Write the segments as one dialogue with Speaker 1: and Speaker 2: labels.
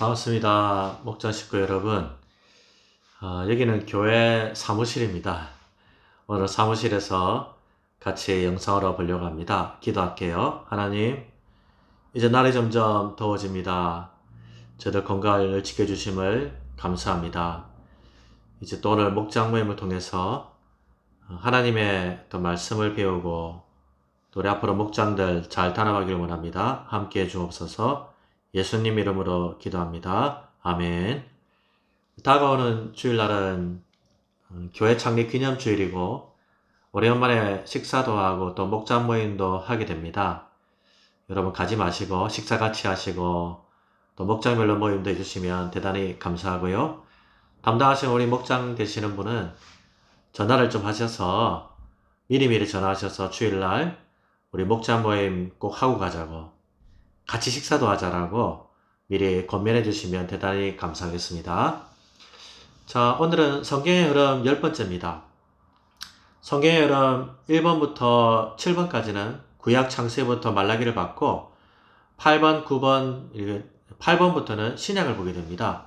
Speaker 1: 반갑습니다. 목장 식구 여러분. 여기는 교회 사무실입니다. 오늘 사무실에서 같이 영상으로 보려고 합니다. 기도할게요. 하나님, 이제 날이 점점 더워집니다. 저들 건강을 지켜주심을 감사합니다. 이제 또 오늘 목장 모임을 통해서 하나님의 또 말씀을 배우고 또 우리 앞으로 목장들 잘 따라가기를 원합니다. 함께 해주옵소서. 예수님 이름으로 기도합니다. 아멘. 다가오는 주일날은 교회 창립 기념주일이고 오래간만에 식사도 하고 또 목장 모임도 하게 됩니다. 여러분 가지 마시고 식사 같이 하시고 또 목장별로 모임도 해주시면 대단히 감사하고요. 담당하시는 우리 목장 되시는 분은 전화를 좀 하셔서 미리미리 전화하셔서 주일날 우리 목장 모임 꼭 하고 가자고 같이 식사도 하자라고 미리 권면해 주시면 대단히 감사하겠습니다. 자, 오늘은 성경의 흐름 10번째입니다. 성경의 흐름 1번부터 7번까지는 구약 창세부터 말라기를 받고 8번, 9번, 8번부터는 신약을 보게 됩니다.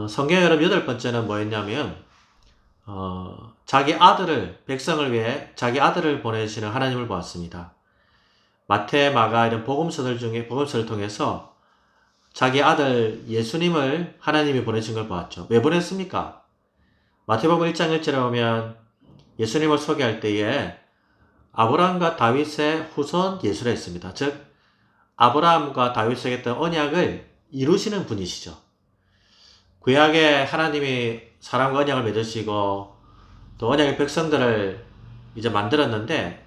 Speaker 1: 성경의 흐름 8번째는 뭐였냐면 자기 아들을, 백성을 위해 자기 아들을 보내시는 하나님을 보았습니다. 마태, 마가 이런 복음서를 통해서 자기 아들 예수님을 하나님이 보내신 걸 보았죠. 왜 보냈습니까? 마태복음 1장 1절에 보면 예수님을 소개할 때에 아브라함과 다윗의 후손 예수라 했습니다. 즉 아브라함과 다윗에게 했던 언약을 이루시는 분이시죠. 구약에 하나님이 사람과 언약을 맺으시고 또 언약의 백성들을 이제 만들었는데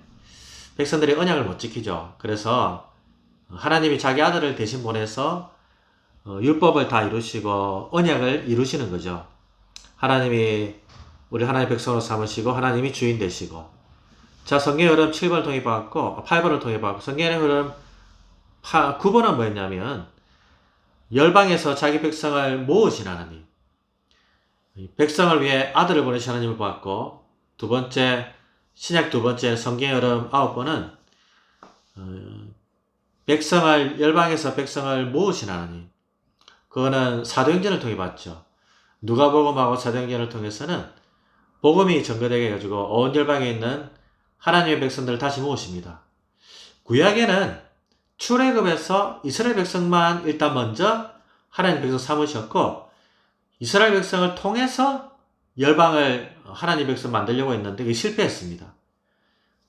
Speaker 1: 백성들이 언약을 못 지키죠. 그래서 하나님이 자기 아들을 대신 보내서 율법을 다 이루시고 언약을 이루시는 거죠. 하나님이 우리 하나님의 백성으로 삼으시고 하나님이 주인 되시고. 자, 성경의 흐름 7번을 통해 봤고 8번을 통해 봤고 성경의 흐름 9번은 뭐였냐면 열방에서 자기 백성을 모으신 하나님, 백성을 위해 아들을 보내신 하나님을 보았고, 두 번째 신약 두 번째 성경의 흐름 9번은 열방에서 백성을 모으신 하나님, 그거는 사도행전을 통해 봤죠. 누가복음하고 사도행전을 통해서는 복음이 전거되게 해가지고 온 열방에 있는 하나님의 백성들을 다시 모으십니다. 구약에는 출애굽에서 이스라엘 백성만 일단 먼저 하나님 백성 삼으셨고 이스라엘 백성을 통해서 열방을 하나님 백성 만들려고 했는데 그게 실패했습니다.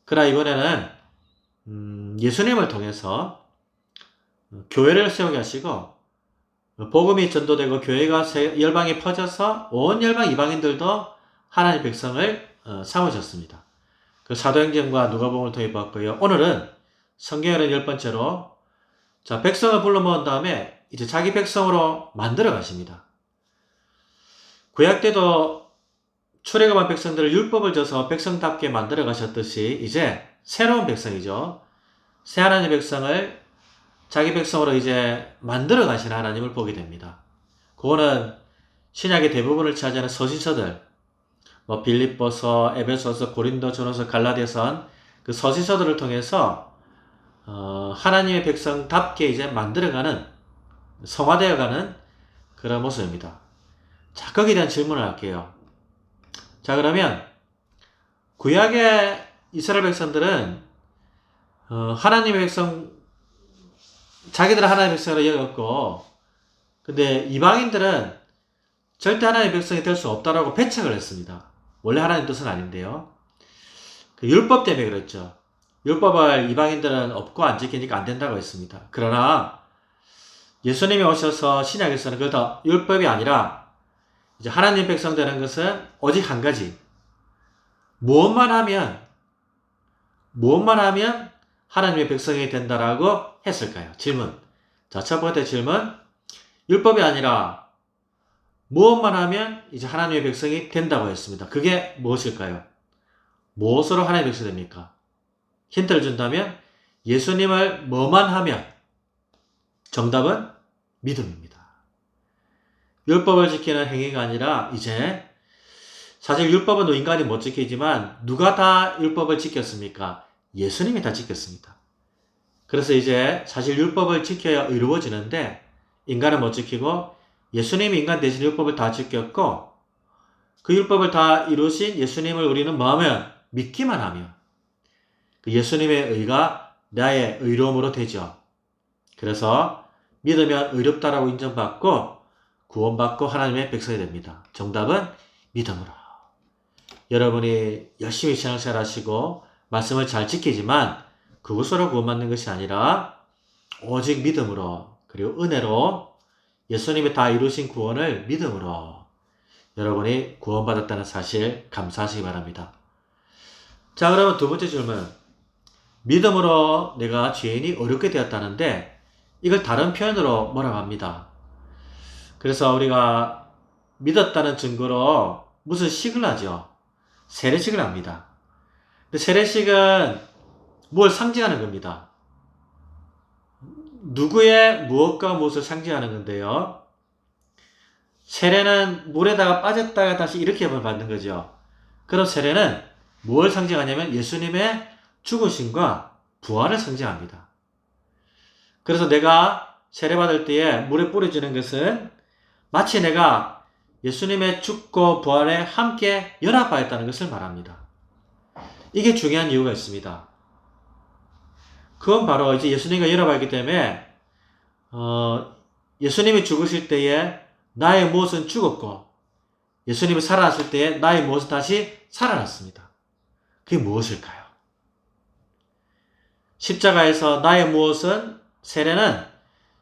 Speaker 1: 그러나 이번에는 예수님을 통해서 교회를 세우게 하시고 복음이 전도되고 교회가 열방에 퍼져서 온 열방 이방인들도 하나님 백성을 삼으셨습니다. 그 사도행전과 누가복음을 통해 봤고요. 오늘은 성경의 10번째로 자, 백성을 불러 모은 다음에 이제 자기 백성으로 만들어 가십니다. 구약 때도 출애굽한 백성들을 율법을 줘서 백성답게 만들어 가셨듯이 이제 새로운 백성이죠. 새 하나님의 백성을 자기 백성으로 이제 만들어 가시는 하나님을 보게 됩니다. 그거는 신약의 대부분을 차지하는 서신서들, 빌립보서, 에베소서, 고린도, 전후서, 갈라디아서 그 서신서들을 통해서 하나님의 백성답게 이제 만들어가는, 성화되어가는 그런 모습입니다. 자, 거기에 대한 질문을 할게요. 자, 그러면 구약의 이스라엘 백성들은 하나님의 백성, 자기들은 하나님의 백성으로 여겼고, 근데 이방인들은 절대 하나님의 백성이 될 수 없다라고 배척을 했습니다. 원래 하나님 뜻은 아닌데요. 그 율법 때문에 그랬죠. 율법을 이방인들은 없고 안 지키니까 안 된다고 했습니다. 그러나 예수님이 오셔서 신약에서는 그것도 율법이 아니라 이제 하나님 백성 되는 것은 오직 한 가지. 무엇만 하면 하나님의 백성이 된다라고 했을까요? 질문. 자, 첫 번째 질문. 율법이 아니라 무엇만 하면 이제 하나님의 백성이 된다고 했습니다. 그게 무엇일까요? 무엇으로 하나님의 백성이 됩니까? 힌트를 준다면 예수님을 뭐만 하면 정답은 믿음입니다. 율법을 지키는 행위가 아니라 이제 사실 율법은 인간이 못 지키지만 누가 다 율법을 지켰습니까? 예수님이 다 지켰습니다. 그래서 이제 사실 율법을 지켜야 이루어지는데 인간은 못 지키고 예수님이 인간 대신 율법을 다 지켰고 그 율법을 다 이루신 예수님을 우리는 뭐하면 믿기만 하면 그 예수님의 의가 나의 의로움으로 되죠. 그래서 믿으면 의롭다라고 인정받고 구원받고 하나님의 백성이 됩니다. 정답은 믿음으로. 여러분이 열심히 신앙생활 하시고 말씀을 잘 지키지만 그것으로 구원받는 것이 아니라 오직 믿음으로 그리고 은혜로 예수님이 다 이루신 구원을 믿음으로 여러분이 구원받았다는 사실 감사하시기 바랍니다. 자, 그러면 두 번째 질문. 믿음으로 내가 죄인이 어렵게 되었다는데 이걸 다른 표현으로 뭐라고 합니다. 그래서 우리가 믿었다는 증거로 무슨 식을 하죠? 세례식을 합니다. 근데 세례식은 뭘 상징하는 겁니다. 누구의 무엇과 무엇을 상징하는 건데요. 세례는 물에다가 빠졌다가 다시 이렇게 하면 받는 거죠. 그럼 세례는 뭘 상징하냐면 예수님의 죽으심과 부활을 상징합니다. 그래서 내가 세례받을 때에 물에 뿌려지는 것은 마치 내가 예수님의 죽고 부활에 함께 연합하였다는 것을 말합니다. 이게 중요한 이유가 있습니다. 그건 바로 이제 예수님과 연합하기 때문에 예수님이 죽으실 때에 나의 무엇은 죽었고 예수님이 살아났을 때에 나의 무엇은 다시 살아났습니다. 그게 무엇일까요? 십자가에서 나의 무엇은 세례는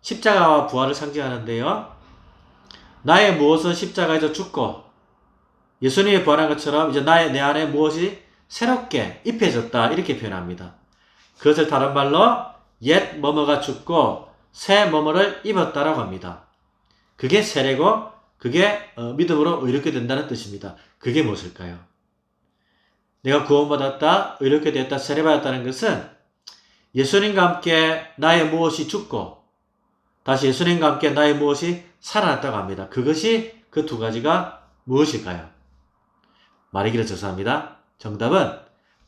Speaker 1: 십자가와 부활을 상징하는데요. 나의 무엇은 십자가에서 죽고 예수님이 부활한 것처럼 이제 내 안에 무엇이 새롭게 입혀졌다 이렇게 표현합니다. 그것을 다른 말로 옛 뭐뭐가 죽고 새 뭐뭐를 입었다라고 합니다. 그게 세례고 그게 믿음으로 의롭게 된다는 뜻입니다. 그게 무엇일까요? 내가 구원받았다, 의롭게 되었다, 세례받았다는 것은 예수님과 함께 나의 무엇이 죽고 다시 예수님과 함께 나의 무엇이 살아났다고 합니다. 그것이 그 두 가지가 무엇일까요? 말이 길어 죄송합니다. 정답은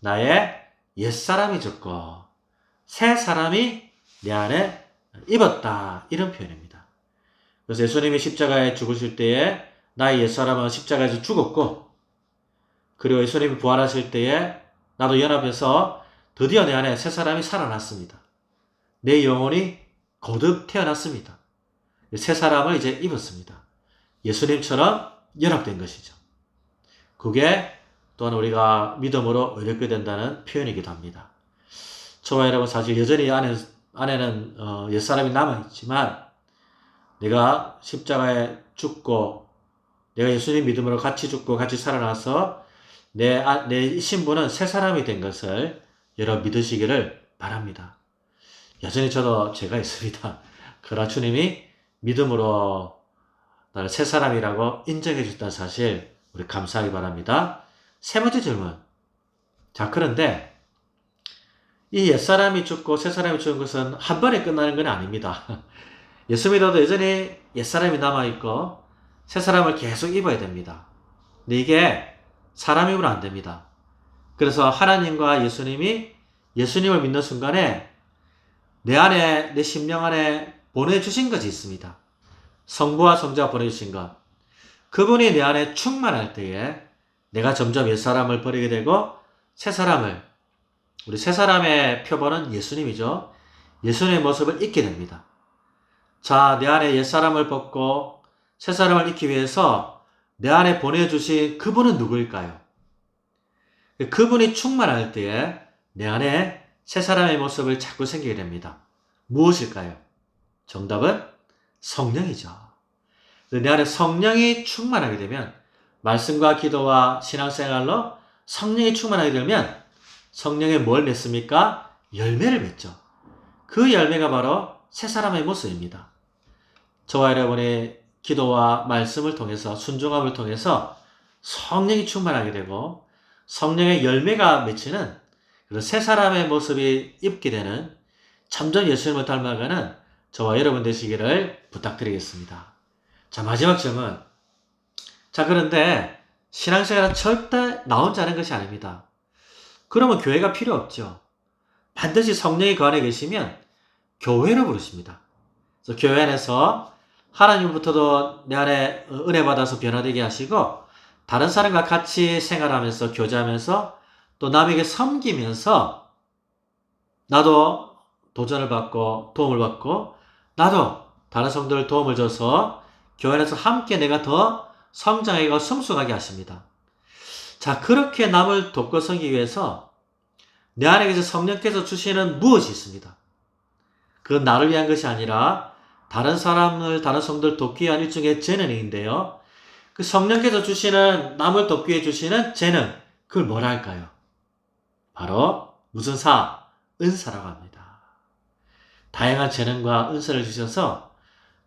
Speaker 1: 나의 옛사람이 죽고 새 사람이 내 안에 입었다 이런 표현입니다. 그래서 예수님이 십자가에 죽으실 때에 나의 옛사람은 십자가에서 죽었고 그리고 예수님이 부활하실 때에 나도 연합해서 드디어 내 안에 새 사람이 살아났습니다. 내 영혼이 거듭 태어났습니다. 새 사람을 이제 입었습니다. 예수님처럼 연합된 것이죠. 그게 또한 우리가 믿음으로 의롭게 된다는 표현이기도 합니다. 저와 여러분 사실 여전히 안에는 옛사람이 남아있지만 내가 십자가에 죽고 내가 예수님 믿음으로 같이 죽고 같이 살아나서 내 신분은 새 사람이 된 것을 여러분 믿으시기를 바랍니다. 여전히 저도 죄가 있습니다. 그러나 주님이 믿음으로 나를 새 사람이라고 인정해 주셨다는 사실 우리 감사하기 바랍니다. 세 번째 질문. 자, 그런데 이 옛사람이 죽고 새 사람이 죽은 것은 한 번에 끝나는 건 아닙니다. 예수 믿어도 여전히 옛사람이 남아있고 새 사람을 계속 입어야 됩니다. 근데 이게 사람 입으로 안 됩니다. 그래서 하나님과 예수님을 믿는 순간에 내 안에, 내 심령 안에 보내주신 것이 있습니다. 성부와 성자가 보내주신 것. 그분이 내 안에 충만할 때에 내가 점점 옛사람을 버리게 되고 우리 새 사람의 표본은 예수님이죠. 예수님의 모습을 잊게 됩니다. 자, 내 안에 옛사람을 벗고 새 사람을 잊기 위해서 내 안에 보내주신 그분은 누구일까요? 그분이 충만할 때에 내 안에 새 사람의 모습을 자꾸 생기게 됩니다. 무엇일까요? 정답은 성령이죠. 내 안에 성령이 충만하게 되면 말씀과 기도와 신앙생활로 성령이 충만하게 되면 성령이 뭘 맺습니까? 열매를 맺죠. 그 열매가 바로 새 사람의 모습입니다. 저와 여러분의 기도와 말씀을 통해서 순종함을 통해서 성령이 충만하게 되고 성령의 열매가 맺히는 그런 새 사람의 모습이 입게 되는 점점 예수님을 닮아가는 저와 여러분 되시기를 부탁드리겠습니다. 자, 마지막 질문. 자, 그런데 신앙생활은 절대 나 혼자 하는 것이 아닙니다. 그러면 교회가 필요 없죠. 반드시 성령이 그 안에 계시면 교회로 부르십니다. 그래서 교회 안에서 하나님부터도 내 안에 은혜 받아서 변화되게 하시고 다른 사람과 같이 생활하면서 교제하면서 또 남에게 섬기면서 나도 도전을 받고 도움을 받고 나도 다른 성도들 도움을 줘서 교회 안에서 함께 내가 더 성장하고 성숙하게 하십니다. 자, 그렇게 남을 돕고 섬기기 위해서 내 안에 계신 성령께서 주시는 무엇이 있습니다. 그건 나를 위한 것이 아니라 다른 사람을, 다른 성도를 돕기 위한 일종의 재능인데요. 그 성령께서 주시는, 남을 돕기 위해 주시는 재능, 그걸 뭐라 할까요? 바로 무슨 사? 은사라고 합니다. 다양한 재능과 은사를 주셔서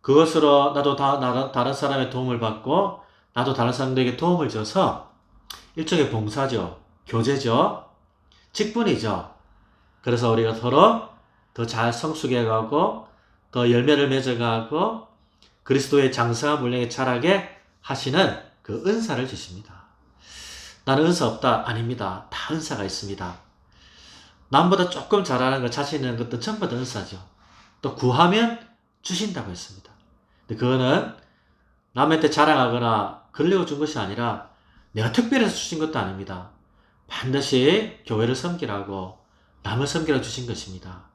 Speaker 1: 그것으로 나도 다른 사람의 도움을 받고 나도 다른 사람들에게 도움을 줘서 일종의 봉사죠. 교제죠. 직분이죠. 그래서 우리가 서로 더 잘 성숙해가고 더 열매를 맺어가고 그리스도의 장성한 분량에 자라게 하시는 그 은사를 주십니다. 나는 은사 없다? 아닙니다. 다 은사가 있습니다. 남보다 조금 잘하는 것, 자신 있는 것도 전부 다 은사죠. 또 구하면 주신다고 했습니다. 근데 그거는 남한테 자랑하거나 그러려고 준 것이 아니라 내가 특별해서 주신 것도 아닙니다. 반드시 교회를 섬기라고 남을 섬기라고 주신 것입니다.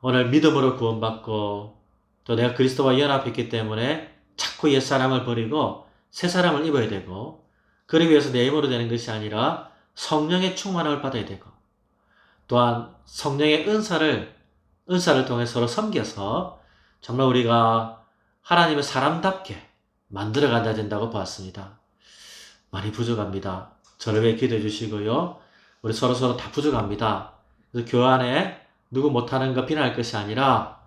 Speaker 1: 오늘 믿음으로 구원받고 또 내가 그리스도와 연합했기 때문에 자꾸 옛사람을 버리고 새사람을 입어야 되고 그러기 위해서 내 힘으로 되는 것이 아니라 성령의 충만함을 받아야 되고 또한 성령의 은사를 통해 서로 섬겨서 정말 우리가 하나님의 사람답게 만들어가야 된다고 보았습니다. 많이 부족합니다. 저를 위해 기도해 주시고요. 우리 서로 다 부족합니다. 그래서 교회 안에 누구 못하는 거 비난할 것이 아니라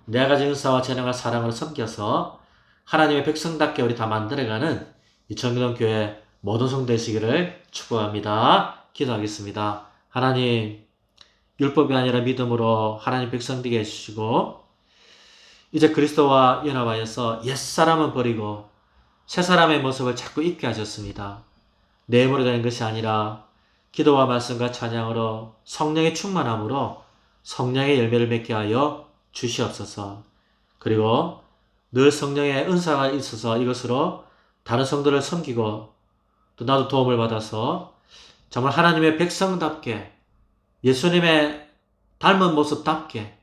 Speaker 1: 내가 가진 은사와 재능과 사랑으로 섬겨서 하나님의 백성답게 우리 다 만들어가는 이 정기동 교회 모든 성 되시기를 축복합니다. 기도하겠습니다. 하나님, 율법이 아니라 믿음으로 하나님 백성 되게 해주시고 이제 그리스도와 연합하여서 옛사람은 버리고 새사람의 모습을 자꾸 입게 하셨습니다. 내 힘으로 되는 것이 아니라 기도와 말씀과 찬양으로 성령의 충만함으로 성령의 열매를 맺게 하여 주시옵소서. 그리고 늘 성령의 은사가 있어서 이것으로 다른 성도를 섬기고 또 나도 도움을 받아서 정말 하나님의 백성답게 예수님의 닮은 모습답게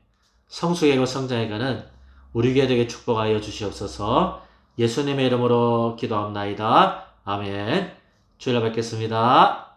Speaker 1: 성숙하고 성장해가는 우리 교회 되게 축복하여 주시옵소서. 예수님의 이름으로 기도합나이다. 아멘. 주일날 뵙겠습니다.